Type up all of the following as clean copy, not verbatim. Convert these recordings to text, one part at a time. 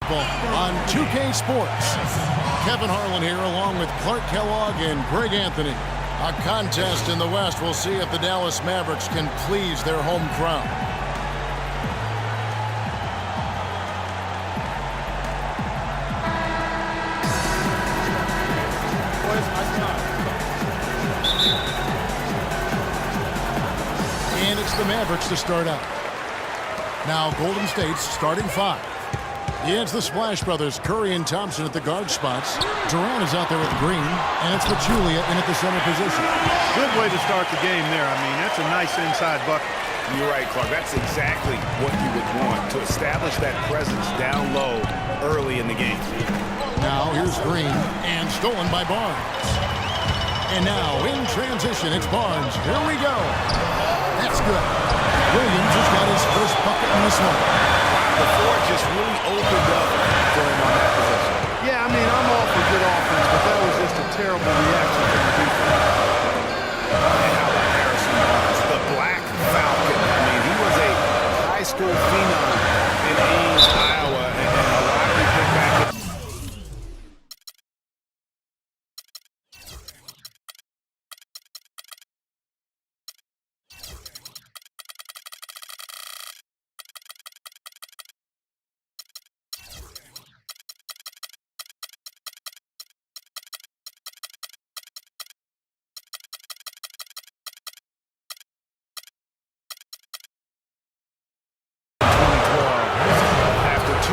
basketball on 2K Sports. Kevin Harlan here along with Clark Kellogg and Greg Anthony. A contest in the West. We'll see if the Dallas Mavericks can please their home crowd. And it's the Mavericks to start out. Now Golden State's starting five. It's the Splash Brothers, Curry and Thompson at the guard spots. Durant is out there with Green, and it's Pachulia in at the center position. Good way to start the game there. I mean, that's a nice inside bucket. You're right, Clark. That's exactly what you would want, to establish that presence down low early in the game. Now here's Green, and stolen by Barnes. And now in transition, it's Barnes. Here we go. That's good. Williams has got his first bucket in this one. The floor just really opened up for him on that possession. Yeah, I mean, I'm all for good offense, but that was just a terrible reaction from the defense. And how about Harrison Barnes, the Black Falcon? I mean, he was a high school phenom in Ames, Iowa, and a lottery pick back.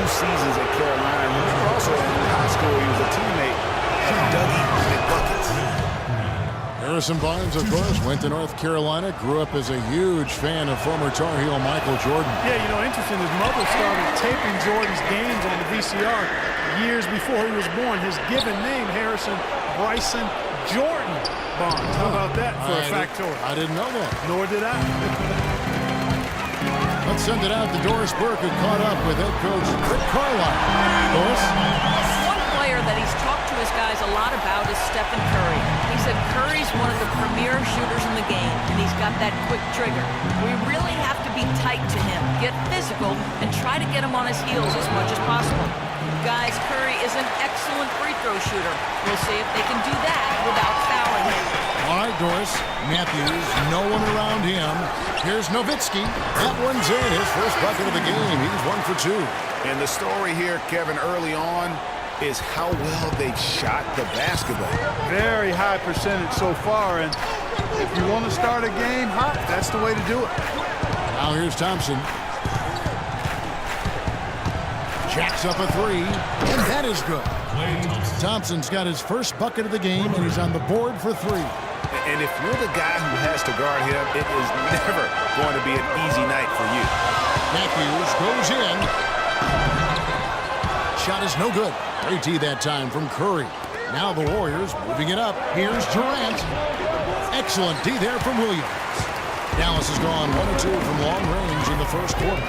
Seasons at Carolina. Remember also in high school he was a teammate of Dougie McBuckets. Harrison Barnes, of course, went to North Carolina, grew up as a huge fan of former Tar Heel Michael Jordan. Yeah, you know, interesting, his mother started taping Jordan's games on the VCR years before he was born. His given name, Harrison Bryson Jordan Barnes. How about that for a factoid? I didn't know that. Nor did I. Let's send it out to Doris Burke, who caught up with head coach Rick Carlisle. Doris? One player that he's talked to his guys a lot about is Stephen Curry. He said Curry's one of the premier shooters in the game, and he's got that quick trigger. We really have to be tight to him, get physical, and try to get him on his heels as much as possible. Guys, Curry is an excellent free throw shooter. We'll see if they can do that without fouling him. All right, Doris. Matthews, no one around him. Here's Nowitzki. That one's in. His first bucket of the game. He's 1 for 2. And the story here, Kevin, early on is how well they shot the basketball. Very high percentage so far, and if you want to start a game hot, that's the way to do it. Now here's Thompson. Jacks up a three, and that is good. Thompson's got his first bucket of the game, and he's on the board for 3. And if you're the guy who has to guard him, it is never going to be an easy night for you. Matthews goes in. Shot is no good. Great D that time from Curry. Now the Warriors moving it up. Here's Durant. Excellent D there from Williams. Dallas has gone 1 or 2 from long range in the first quarter.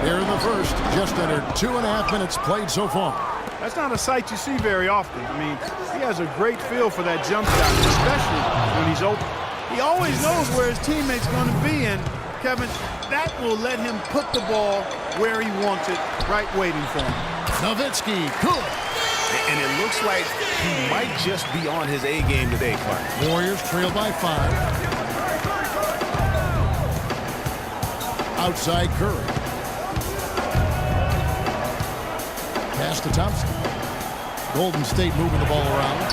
Here in the first, just under 2.5 minutes played so far. That's not a sight you see very often. I mean, he has a great feel for that jump shot, especially when he's open. He always knows where his teammate's going to be, and Kevin, that will let him put the ball where he wants it, right waiting for him. Nowitzki, good. And it looks like he might just be on his A game today, Clark. Warriors trail by 5. Outside Curry. Pass to Thompson. Golden State moving the ball around.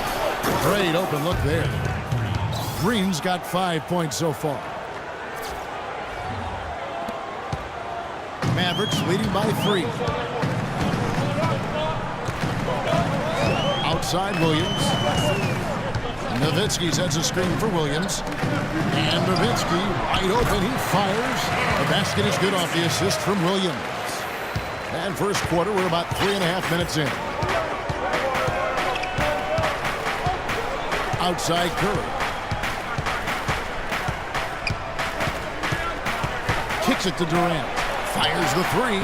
Great open look there. Green's got 5 points so far. Mavericks leading by 3. Outside Williams. Nowitzki sets a screen for Williams. And Nowitzki wide open. He fires. The basket is good off the assist from Williams. And first quarter, we're about 3.5 minutes in. Outside Curry. Kicks it to Durant. Fires the 3.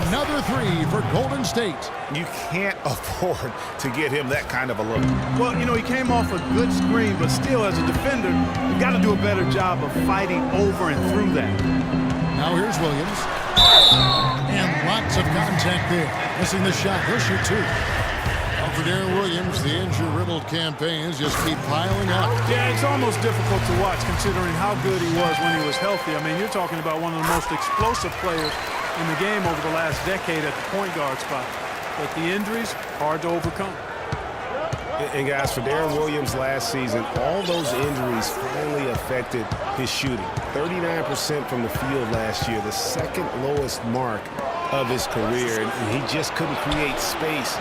Another 3 for Golden State. You can't afford to get him that kind of a look. Well, you know, he came off a good screen, but still, as a defender, you've got to do a better job of fighting over and through that. Now here's Williams. Lots of contact there. Missing the shot. He'll shoot two. For Darren Williams, the injury-riddled campaigns just keep piling up. Yeah, it's almost difficult to watch considering how good he was when he was healthy. I mean, you're talking about one of the most explosive players in the game over the last decade at the point guard spot. But the injuries, hard to overcome. And guys, for Darren Williams last season, all those injuries finally affected his shooting. 39% from the field last year, the second lowest mark of his career, and he just couldn't create space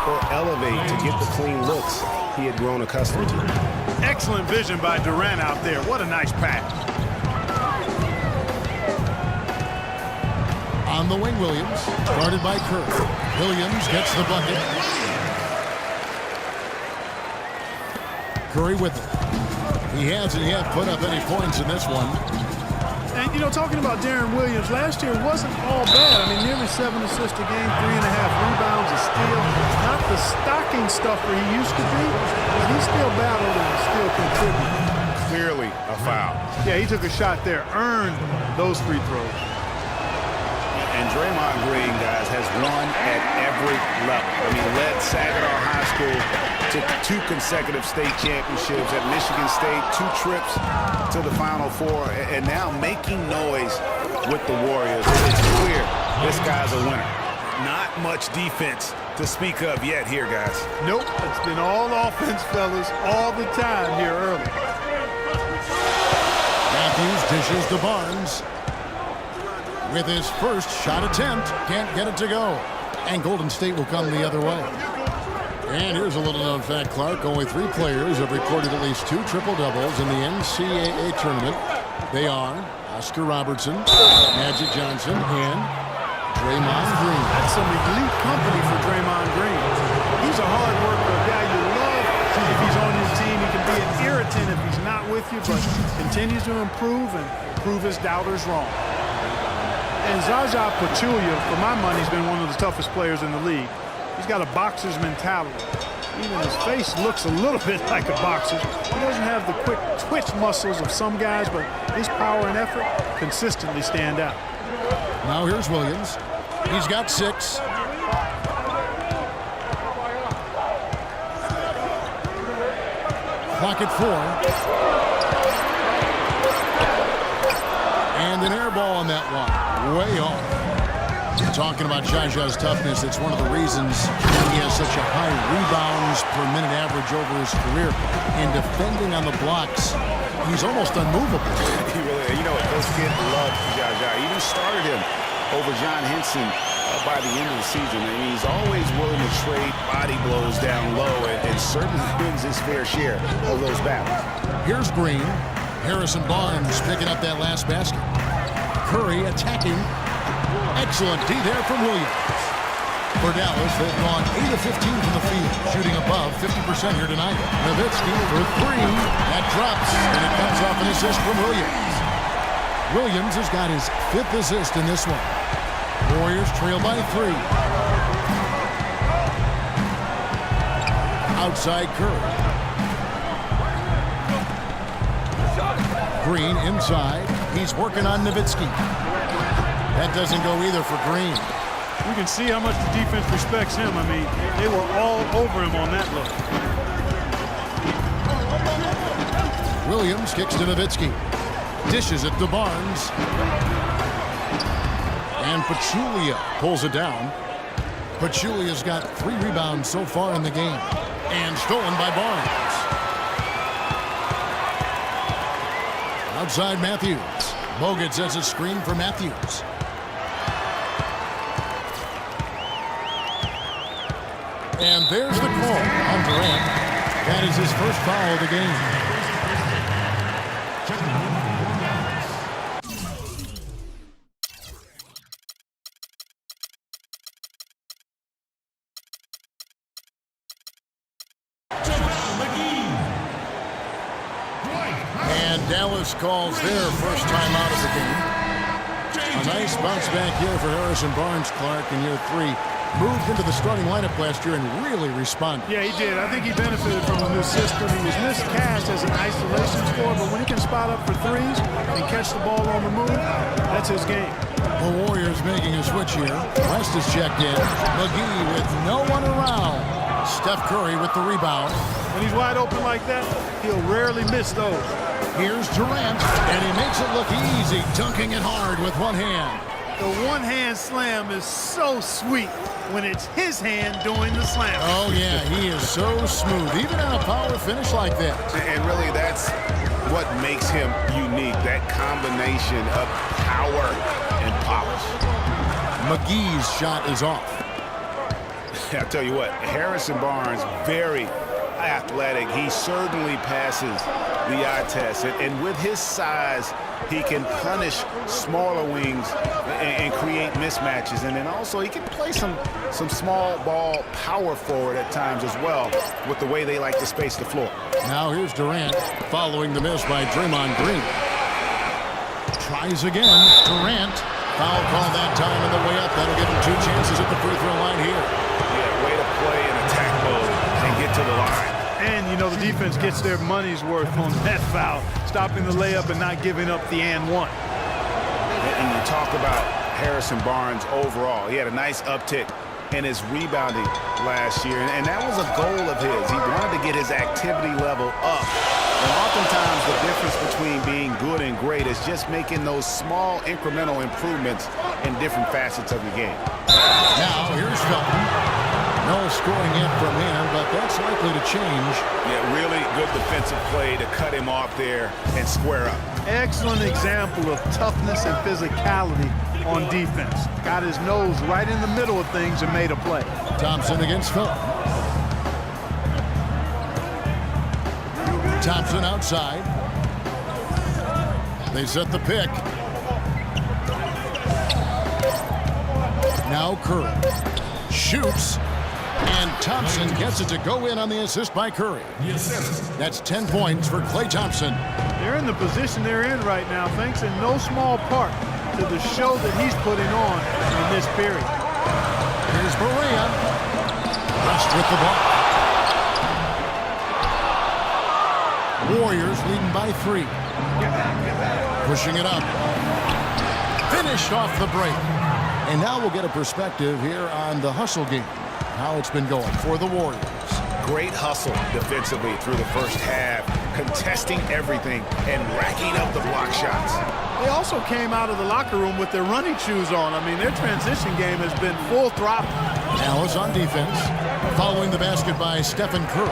or elevate to get the clean looks he had grown accustomed to. Excellent vision by Durant out there. What a nice pass. On the wing, Williams, guarded by Curry. Williams gets the bucket. Curry with it. He hasn't yet put up any points in this one. And, you know, talking about Darren Williams, last year wasn't all bad. I mean, nearly 7 assists a game, 3.5 rebounds, a steal. Not the stocking stuffer he used to be, but he still battled and still contributed. Clearly a foul. Yeah, he took a shot there, earned those free throws. And Draymond Green, guys, has won at every level. I mean, led Saginaw High School to 2 consecutive state championships at Michigan State, 2 trips to the Final Four, and now making noise with the Warriors. It's clear this guy's a winner. Not much defense to speak of yet here, guys. Nope, it's been all offense, fellas, all the time here early. Matthews dishes to Barnes. With his first shot attempt, can't get it to go. And Golden State will come the other way. And here's a little-known fact, Clark. Only 3 players have recorded at least 2 triple-doubles in the NCAA tournament. They are Oscar Robertson, Magic Johnson, and Draymond Green. That's some elite company for Draymond Green. He's a hard worker, a guy you love. If he's on your team, he can be an irritant if he's not with you, but continues to improve and prove his doubters wrong. And Zaza Pachulia, for my money, has been one of the toughest players in the league. He's got a boxer's mentality. Even his face looks a little bit like a boxer's. He doesn't have the quick twitch muscles of some guys, but his power and effort consistently stand out. Now here's Williams. He's got 6. Clock at 4. And an air ball on that one. Way off. Talking about Jaja's toughness, it's one of the reasons he has such a high rebounds per minute average over his career. And defending on the blocks, he's almost unmovable. He really, you know, those kids love Jaja. He even started him over John Henson by the end of the season. I mean, he's always willing to trade body blows down low and certainly wins his fair share of those battles. Here's Green. Harrison Barnes picking up that last basket. Curry attacking. Excellent D there from Williams. For Dallas, they've gone 8 of 15 from the field, shooting above 50% here tonight. Nowitzki for 3. That drops, and it comes off an assist from Williams. Williams has got his 5th assist in this one. Warriors trail by 3. Outside Curry. Green inside. He's working on Nowitzki. That doesn't go either for Green. You can see how much the defense respects him. I mean, they were all over him on that look. Williams kicks to Nowitzki. Dishes it to Barnes. And Pachulia pulls it down. Pachulia's got 3 rebounds so far in the game. And stolen by Barnes. Outside Matthews. Bogut sets a screen for Matthews. And there's the call on Durant. That is his first foul of the game. And Dallas calls their first time out of the game. A nice bounce back here for Harrison Barnes, Clark, in year 3. Moved into the starting lineup last year and really responded. Yeah, he did. I think he benefited from a new system. He was miscast as an isolation scorer, but when he can spot up for threes and catch the ball on the move, that's his game. The Warriors making a switch here. West is checked in. McGee with no one around. Steph Curry with the rebound. When he's wide open like that, he'll rarely miss those. Here's Durant, and he makes it look easy, dunking it hard with one hand. The one-hand slam is so sweet when it's his hand doing the slam. Oh, yeah, he is so smooth, even on a power finish like that. And really, that's what makes him unique, that combination of power and polish. McGee's shot is off. I'll tell you what, Harrison Barnes, very athletic. He certainly passes the eye test. And with his size, he can punish smaller wings and create mismatches. And then also he can play some small ball power forward at times as well with the way they like to space the floor. Now here's Durant following the miss by Draymond Green. Tries again. Durant. Foul call that time on the way up. That'll give him 2 chances at the free throw line here. Yeah, way to play in attack mode and get to the line. And, you know, the defense gets their money's worth on that foul, stopping the layup and not giving up the and one. And you talk about Harrison Barnes overall. He had a nice uptick in his rebounding last year, and that was a goal of his. He wanted to get his activity level up. And oftentimes the difference between being good and great is just making those small incremental improvements in different facets of your game. Now here's Felton. No scoring yet from him, but that's likely to change. Yeah, really good defensive play to cut him off there and square up. Excellent example of toughness and physicality on defense. Got his nose right in the middle of things and made a play. Thompson against Felton. Thompson outside. They set the pick. Now Curry shoots, and Thompson gets it to go in on the assist by Curry. That's 10 points for Klay Thompson. They're in the position they're in right now, thanks in no small part to the show that he's putting on in this period. Here's Berea. West with the ball. Warriors leading by 3. Pushing it up. Finished off the break. And now we'll get a perspective here on the hustle game. How it's been going for the Warriors. Great hustle defensively through the first half, contesting everything and racking up the block shots. They also came out of the locker room with their running shoes on. I mean, their transition game has been full throttle. Dallas on defense, following the basket by Stephen Curry.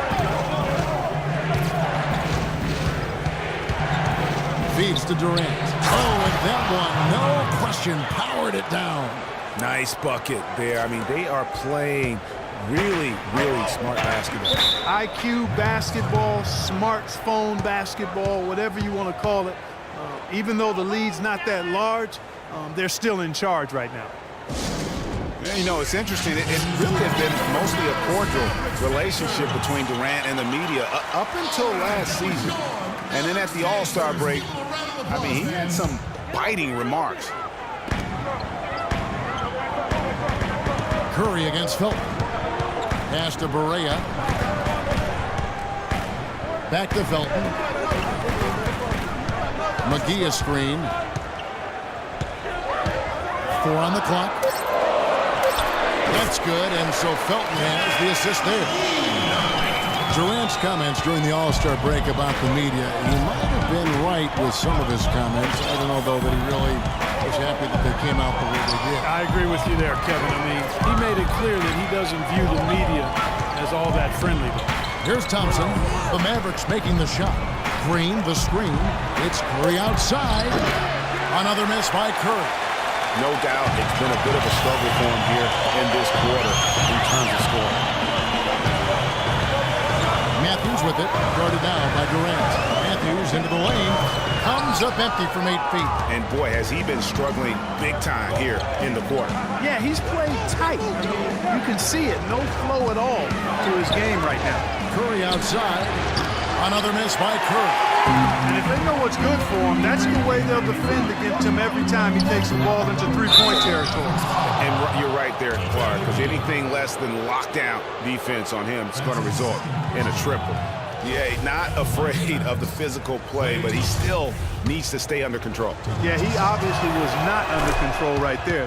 Feeds to Durant. Oh, and that one, no question, powered it down. Nice bucket there. I mean, they are playing really, really smart basketball. IQ basketball, smartphone basketball, whatever you want to call it. Even though the lead's not that large, they're still in charge right now. Yeah, you know, it's interesting. It really has been mostly a cordial relationship between Durant and the media up until last season. And then at the All-Star break, I mean, he had some biting remarks. Curry against Felton. Pass to Berea. Back to Felton. McGee a screen. 4 on the clock. That's good, and so Felton has the assist there. Durant's comments during the All-Star break about the media, he might have been right with some of his comments. I don't know, though, that he really was happy that they came out the way they did. I agree with you there, Kevin. I mean, he made it clear that he doesn't view the media as all that friendly. Here's Thompson. The Mavericks making the shot. Green, the screen. It's Curry outside. Another miss by Curry. No doubt it's been a bit of a struggle for him here in this quarter in terms of scoring. Matthews with it, guarded now by Durant. Matthews into the lane, comes up empty from 8 feet. And boy, has he been struggling big time here in the quarter. Yeah, he's played tight. I mean, you can see it, no flow at all to his game right now. Curry outside, another miss by Curry. And if they know what's good for him, that's the way they'll defend against him every time he takes the ball into three-point territory. And you're right there, Clark, because anything less than lockdown defense on him is going to result in a triple. Yeah, not afraid of the physical play, but he still needs to stay under control. Yeah, he obviously was not under control right there.